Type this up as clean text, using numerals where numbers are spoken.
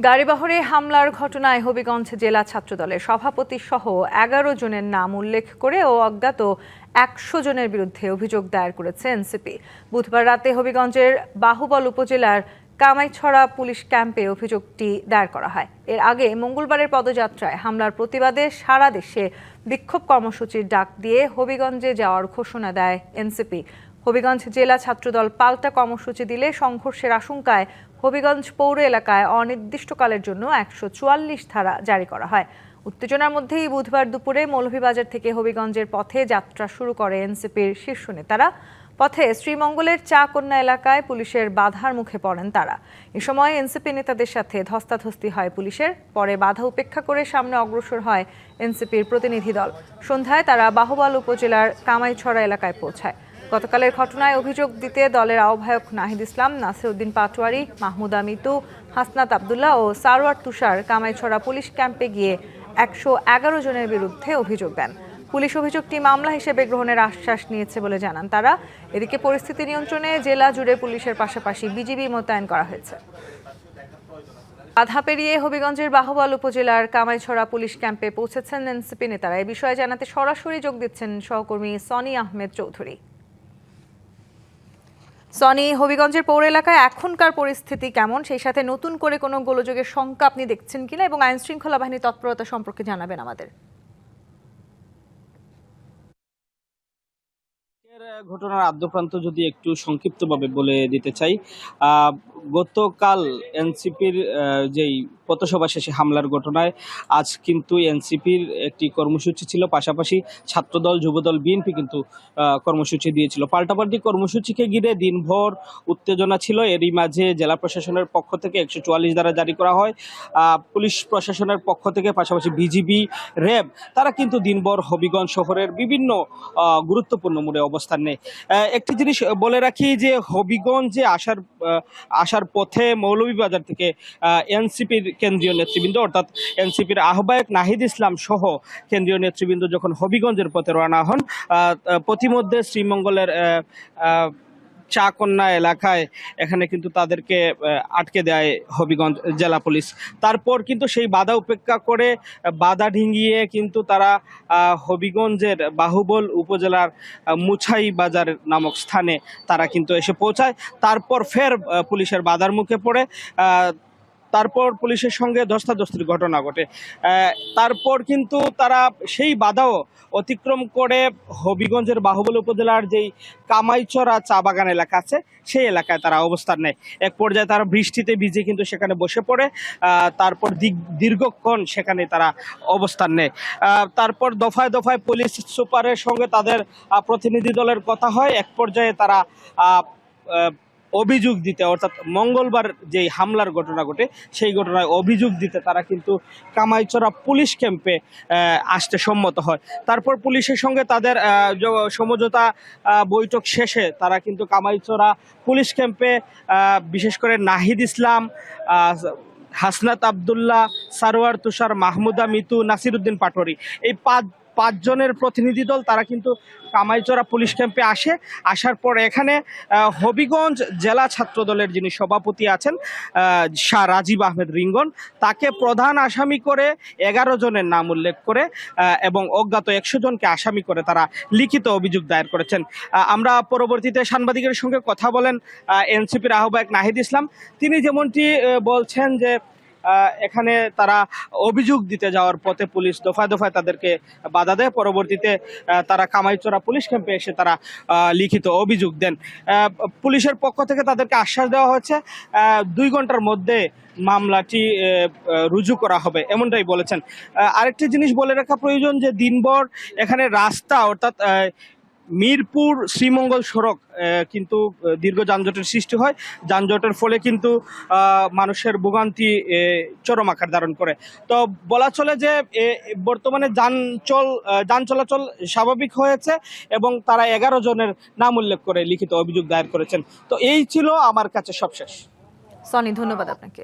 গাড়িবহরে হামলার ঘটনায় হবিগঞ্জ জেলা ছাত্রদলের সভাপতি সহ ১১ জনের নাম উল্লেখ করে ও অজ্ঞাত ১০০ জনের বিরুদ্ধে অভিযোগ দায়ের করেছে এনসিপি। বুধবার রাতে হবিগঞ্জের বাহুবল উপজেলার কামাইছড়া পুলিশ ক্যাম্পে অভিযোগটি দায়ের করা হয়। এর আগে মঙ্গলবারের পদযাত্রায় হামলার প্রতিবাদে সারা দেশে বিক্ষোভ কর্মসূচির ডাক দিয়ে হবিগঞ্জে যাওয়ার ঘোষণা দেয় এনসিপি। হবিগঞ্জ জেলা ছাত্রদল পাল্টা কর্মসূচি দিলে সংঘর্ষের আশঙ্কায় হবিগঞ্জ পৌর এলাকায় অনির্দিষ্টকালের জন্য ১৪৪ ধারা জারি করা হয়। উত্তেজনার মধ্যেই বুধবার দুপুরে মৌলভীবাজার থেকে হবিগঞ্জের পথে যাত্রা শুরু করে এনসিপির শীর্ষ নেতারা। পথে শ্রীমঙ্গলের চা কন্যা এলাকায় পুলিশের বাধার মুখে পড়েন তারা। এ সময় এনসিপি নেতাদের সাথে ধস্তাধস্তি হয় পুলিশের। পরে বাধা উপেক্ষা করে সামনে অগ্রসর হয় এনসিপির প্রতিনিধি দল। সন্ধ্যায় তারা বাহুবল উপজেলার কামাইছড়া এলাকায় পৌঁছায়। গতকালের ঘটনায় অভিযোগ দিতে দলের আহ্বায়ক নাহিদ ইসলাম, নাসিরউদ্দিন পাটোয়ারি, মাহমুদা মিতু, হাসনাত আবদুল্লাহ ও সারোয়ার তুষার কামাইছড়া পুলিশ ক্যাম্পে গিয়ে ১১১ জনের বিরুদ্ধে অভিযোগ দেন। পুলিশ অভিযোগটি মামলা হিসেবে গ্রহণের আশ্বাস নিয়েছে বলে জানান তারা। এদিকে পরিস্থিতি নিয়ন্ত্রণে জেলা জুড়ে পুলিশের পাশাপাশি বিজিবি মোতায়েন করা হয়েছে। বাধা পেরিয়ে হবিগঞ্জের বাহুবল উপজেলার কামাইছড়া পুলিশ ক্যাম্পে পৌঁছেছেন এনসিপি নেতারা। এ বিষয়ে জানাতে সরাসরি যোগ দিচ্ছেন সহকর্মী সনি আহমেদ চৌধুরী। সনি, হবিগঞ্জের পৌর এলাকায় এখনকার পরিস্থিতি কেমন, সেই সাথে নতুন করে কোনো গোলযোগের শঙ্কা আপনি দেখছেন কিনা এবং আইন শৃঙ্খলা বাহিনীর তৎপরতা সম্পর্কে জানাবেন আমাদের। ঘটনার আদ্যপ্রান্ত যদি একটু সংক্ষিপ্তভাবে বলে দিতে চাই, গতকাল এনসিপির যেই পথসভা শেষে হামলার ঘটনায় আজ কিন্তু এনসিপির একটি কর্মসূচি ছিল, পাশাপাশি ছাত্রদল, যুবদল, বিএনপি কিন্তু কর্মসূচি দিয়েছিল। পাল্টাপাল্টি কর্মসূচিকে ঘিরে দিনভর উত্তেজনা ছিল। এরই মাঝে জেলা প্রশাসনের পক্ষ থেকে ১৪৪ ধারা জারি করা হয়। পুলিশ প্রশাসনের পক্ষ থেকে পাশাপাশি বিজিবি, র্যাব তারা কিন্তু দিনভর হবিগঞ্জ শহরের বিভিন্ন গুরুত্বপূর্ণ মোড়ে অবস্থান নেয়। একটি জিনিস বলে রাখি যে হবিগঞ্জে আসার পথে মৌলভীবাজার থেকে এনসিপির কেন্দ্রীয় নেতৃবৃন্দ অর্থাৎ এনসিপির আহ্বায়ক নাহিদ ইসলাম সহ কেন্দ্রীয় নেতৃবৃন্দ যখন হবিগঞ্জের পথে রওনা হন, প্রতিমধ্যে শ্রীমঙ্গলের চা কন্যা এলাকায় এখানে কিন্তু তাদেরকে আটকে দেয় হবিগঞ্জ জেলা পুলিশ। তারপর কিন্তু সেই বাধা উপেক্ষা করে বাধা ডিঙ্গিয়ে কিন্তু তারা হবিগঞ্জের বাহুবল উপজেলার মুছাই বাজার নামক স্থানে তারা কিন্তু এসে পৌঁছায়। তারপর ফের পুলিশের বাধার মুখে পড়ে, তারপর পুলিশের সঙ্গে ধস্তাধস্তির ঘটনা ঘটে। তারপর কিন্তু তারা সেই বাধাও অতিক্রম করে হবিগঞ্জের বাহুবল উপজেলার যেই কামাইছড়া চা বাগান এলাকা আছে সেই এলাকায় তারা অবস্থান নেয়। এক পর্যায়ে তারা বৃষ্টিতে ভিজে কিন্তু সেখানে বসে পড়ে। তারপর দীর্ঘক্ষণ সেখানে তারা অবস্থান নেয়। তারপর দফায় দফায় পুলিশ সুপারের সঙ্গে তাদের প্রতিনিধি দলের কথা হয়। এক পর্যায়ে তারা অভিযোগ দিতে, অর্থাৎ মঙ্গলবার যেই হামলার ঘটনা ঘটে সেই ঘটনায় অভিযোগ দিতে তারা কিন্তু কামাইছড়া পুলিশ ক্যাম্পে আসতে সম্মত হয়। তারপর পুলিশের সঙ্গে তাদের সমঝোতা বৈঠক শেষে তারা কিন্তু কামাইছড়া পুলিশ ক্যাম্পে বিশেষ করে নাহিদ ইসলাম, হাসনাত আবদুল্লাহ, সারোয়ার তুষার, মাহমুদা মিতু, নাসিরউদ্দিন পাটোয়ারি এই পাঁচজনের প্রতিনিধি দল তারা কিন্তু কামাইছড়া পুলিশ ক্যাম্পে আসার পর এখানে হবিগঞ্জ জেলা ছাত্র দলের যিনি সভাপতি আছেন শাহ রাজীব আহমেদ রিঙ্গন, তাকে প্রধান আসামি করে ১১ জনের নাম উল্লেখ করে এবং অজ্ঞাত ১০০ জনকে আসামি করে তারা লিখিত অভিযোগ দায়ের করেছেন। আমরা পরবর্তীতে সাংবাদিকের সঙ্গে কথা বলেন এনসিপির আহ্বায়ক নাহিদ ইসলাম। তিনি যেমনটি বলছেন যে এখানে তারা অভিযোগ দিতে যাওয়ার পথে পুলিশ দফায় দফায় তাদেরকে বাধা দেয়। পরবর্তীতে তারা কামাইছড়া পুলিশ ক্যাম্পে এসে তারা লিখিত অভিযোগ দেন। পুলিশের পক্ষ থেকে তাদেরকে আশ্বাস দেওয়া হয়েছে ২ ঘন্টার মধ্যে মামলাটি রুজু করা হবে, এমনটাই বলেছেন। আরেকটি জিনিস বলে রাখা প্রয়োজন যে দিনভর এখানে রাস্তা অর্থাৎ মিরপুর শ্রীমঙ্গল সড়ক কিন্তু দীর্ঘ যানজটের সৃষ্টি হয়। যানজটের ফলে কিন্তু মানুষের ভোগান্তি চরম আকার ধারণ করে। তো বলা চলে যে বর্তমানে যান চলাচল স্বাভাবিক হয়েছে এবং তারা ১১ জনের নাম উল্লেখ করে লিখিত অভিযোগ দায়ের করেছেন। তো এই ছিল আমার কাছে সবশেষ। সনি, ধন্যবাদ আপনাকে।